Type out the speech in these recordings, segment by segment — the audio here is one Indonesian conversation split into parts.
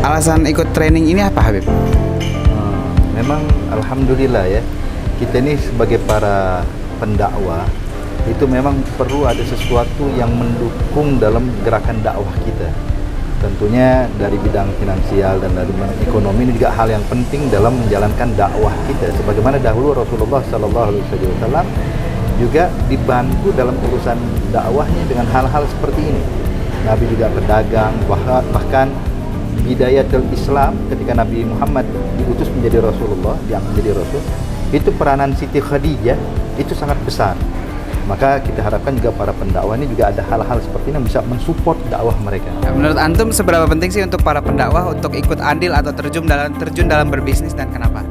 alasan ikut training ini apa, Habib? Memang alhamdulillah ya, kita ini sebagai para pendakwah itu memang perlu ada sesuatu yang mendukung dalam gerakan dakwah kita. Tentunya dari bidang finansial dan dari bidang ekonomi ini juga hal yang penting dalam menjalankan dakwah kita. Sebagaimana dahulu Rasulullah SAW juga dibantu dalam urusan dakwahnya dengan hal-hal seperti ini. Nabi juga pedagang, bahkan bidayatul Islam ketika Nabi Muhammad diutus menjadi Rasulullah, diangkat menjadi Rasul, itu peranan Siti Khadijah itu sangat besar. Maka kita harapkan juga para pendakwah ini juga ada hal-hal seperti ini yang bisa mensupport dakwah mereka. Menurut antum seberapa penting sih untuk para pendakwah untuk ikut andil atau terjun dalam berbisnis, dan kenapa?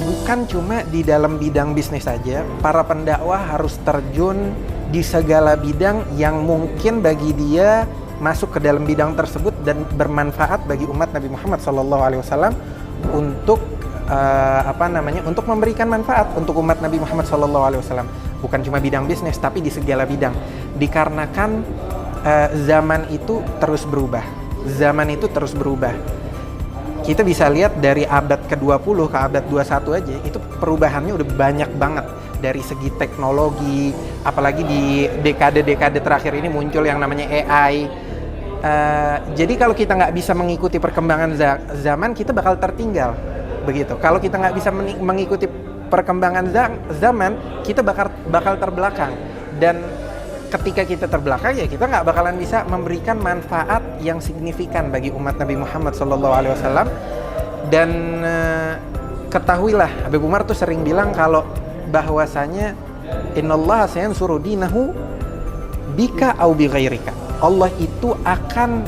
Bukan cuma di dalam bidang bisnis saja, para pendakwah harus terjun di segala bidang yang mungkin bagi dia masuk ke dalam bidang tersebut dan bermanfaat bagi umat Nabi Muhammad SAW untuk untuk memberikan manfaat untuk umat Nabi Muhammad SAW. Bukan cuma bidang bisnis, tapi di segala bidang. Dikarenakan zaman itu terus berubah. Kita bisa lihat dari abad ke-20 ke abad 21 aja, itu perubahannya udah banyak banget. Dari segi teknologi, apalagi di dekade-dekade terakhir ini muncul yang namanya AI. Jadi kalau kita nggak bisa mengikuti perkembangan zaman, kita bakal tertinggal. Begitu. Kalau kita nggak bisa mengikuti perkembangan zaman, kita bakal terbelakang. Dan ketika kita terbelakang, ya kita nggak bakalan bisa memberikan manfaat yang signifikan bagi umat Nabi Muhammad SAW. Dan ketahuilah, Habib Umar tuh sering bilang kalau bahwasanya innallaha sayansuru dinahu bika au bi ghairika. Allah itu akan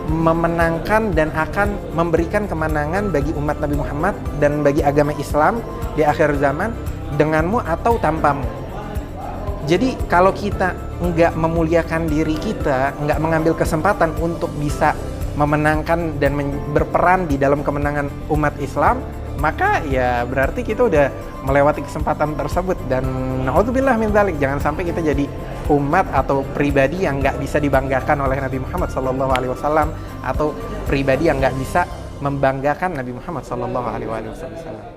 memenangkan dan akan memberikan kemenangan bagi umat Nabi Muhammad dan bagi agama Islam di akhir zaman denganmu atau tanpamu. Jadi kalau kita nggak memuliakan diri kita, nggak mengambil kesempatan untuk bisa memenangkan dan berperan di dalam kemenangan umat Islam, maka ya berarti kita udah melewati kesempatan tersebut. Dan naudzubillah min dzalik, jangan sampai kita jadi umat atau pribadi yang nggak bisa dibanggakan oleh Nabi Muhammad SAW, atau pribadi yang nggak bisa membanggakan Nabi Muhammad SAW.